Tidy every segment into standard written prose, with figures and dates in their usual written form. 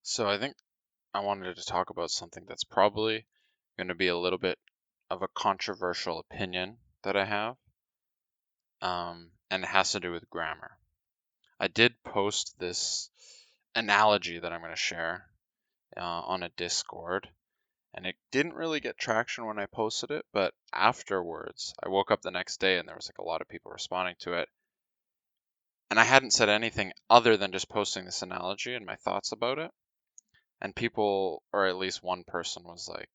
So I think I wanted to talk about something that's probably going to be a little bit of a controversial opinion that I have, and it has to do with grammar. I did post this analogy that I'm going to share on a Discord, and it didn't really get traction when I posted it, but afterwards, I woke up the next day and there was like a lot of people responding to it, and I hadn't said anything other than just posting this analogy and my thoughts about it. And people, or at least one person, was like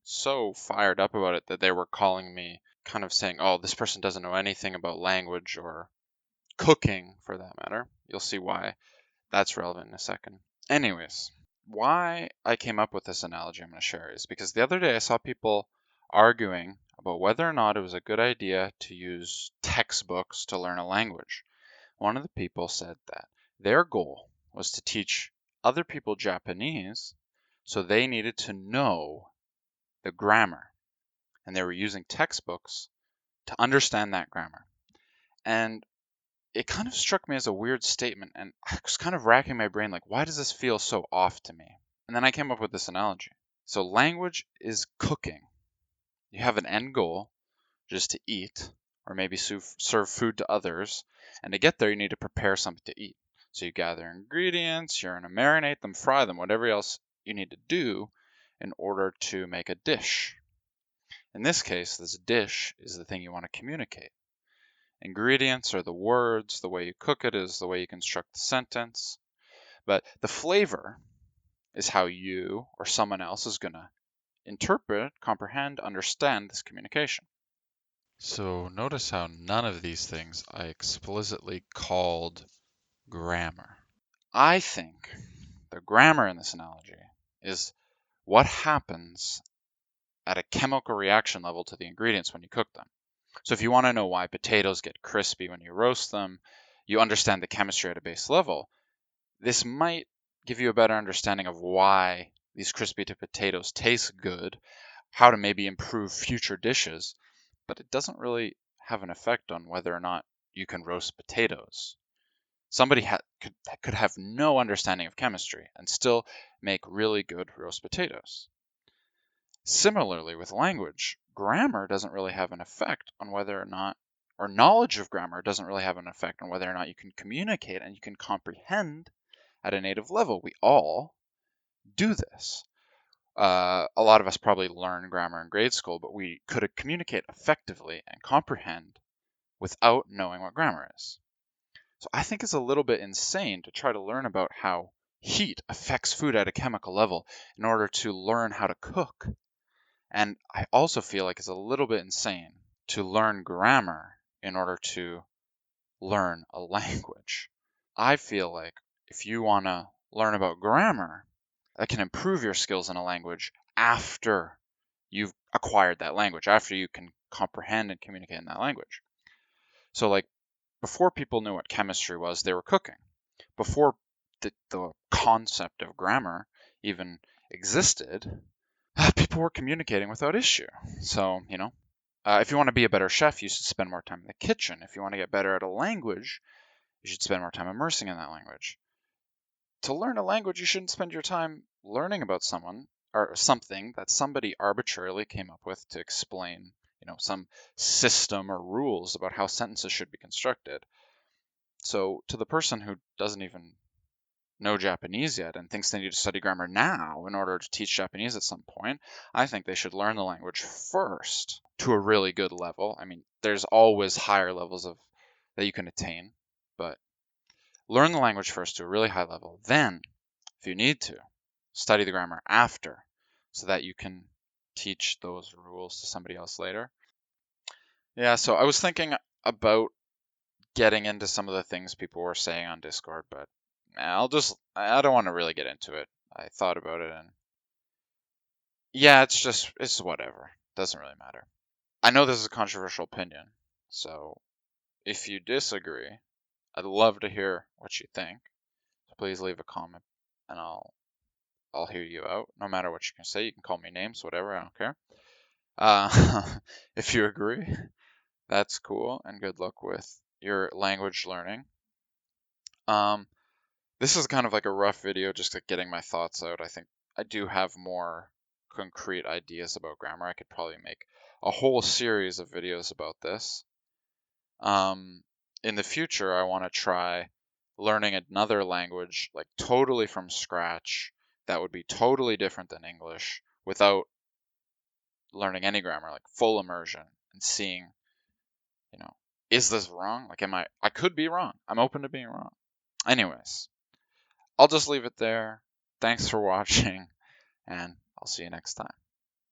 so fired up about it that they were calling me, kind of saying, oh, this person doesn't know anything about language or cooking for that matter. You'll see why that's relevant in a second. Anyways, why I came up with this analogy I'm going to share is because the other day I saw people arguing about whether or not it was a good idea to use textbooks to learn a language. One of the people said that their goal was to teach other people Japanese, so they needed to know the grammar, and they were using textbooks to understand that grammar. And it kind of struck me as a weird statement, and I was kind of racking my brain like, why does this feel so off to me? And then I came up with this analogy. So language is cooking. You have an end goal, just to eat, or maybe serve food to others, and to get there you need to prepare something to eat. So you gather ingredients, you're going to marinate them, fry them, whatever else you need to do in order to make a dish. In this case, this dish is the thing you want to communicate. Ingredients are the words, the way you cook it is the way you construct the sentence, but the flavor is how you or someone else is going to interpret, comprehend, understand this communication. So notice how none of these things I explicitly called grammar. I think the grammar in this analogy is what happens at a chemical reaction level to the ingredients when you cook them. So if you want to know why potatoes get crispy when you roast them, you understand the chemistry at a base level. This might give you a better understanding of why these crispy potatoes taste good, how to maybe improve future dishes, but it doesn't really have an effect on whether or not you can roast potatoes. Somebody could have no understanding of chemistry and still make really good roast potatoes. Similarly, with language, grammar doesn't really have an effect on whether or not, or knowledge of grammar doesn't really have an effect on whether or not you can communicate and you can comprehend at a native level. We all do this. A lot of us probably learn grammar in grade school, but we could communicate effectively and comprehend without knowing what grammar is. So I think it's a little bit insane to try to learn about how heat affects food at a chemical level in order to learn how to cook. And I also feel like it's a little bit insane to learn grammar in order to learn a language. I feel like if you want to learn about grammar, that can improve your skills in a language after you've acquired that language, after you can comprehend and communicate in that language. So, like, before people knew what chemistry was, they were cooking. Before the concept of grammar even existed, people were communicating without issue. So, if you want to be a better chef, you should spend more time in the kitchen. If you want to get better at a language, you should spend more time immersing in that language. To learn a language, you shouldn't spend your time learning about someone or something that somebody arbitrarily came up with to explain, some system or rules about how sentences should be constructed. So to the person who doesn't even know Japanese yet and thinks they need to study grammar now in order to teach Japanese at some point, I think they should learn the language first to a really good level. I mean, there's always higher levels of that you can attain, but learn the language first to a really high level. Then, if you need to, study the grammar after so that you can teach those rules to somebody else later. Yeah, so I was thinking about getting into some of the things people were saying on Discord, but I don't want to really get into it. I thought about it and yeah, it's whatever. Doesn't really matter. I know this is a controversial opinion, so if you disagree, I'd love to hear what you think. So please leave a comment and I'll hear you out. No matter what you can say, you can call me names, whatever, I don't care. If you agree, that's cool, and good luck with your language learning. This is kind of like a rough video, just like getting my thoughts out. I think I do have more concrete ideas about grammar. I could probably make a whole series of videos about this. In the future, I want to try learning another language, like totally from scratch, that would be totally different than English, without learning any grammar, like full immersion and seeing, is this wrong? Like, I could be wrong. I'm open to being wrong. Anyways, I'll just leave it there. Thanks for watching, and I'll see you next time.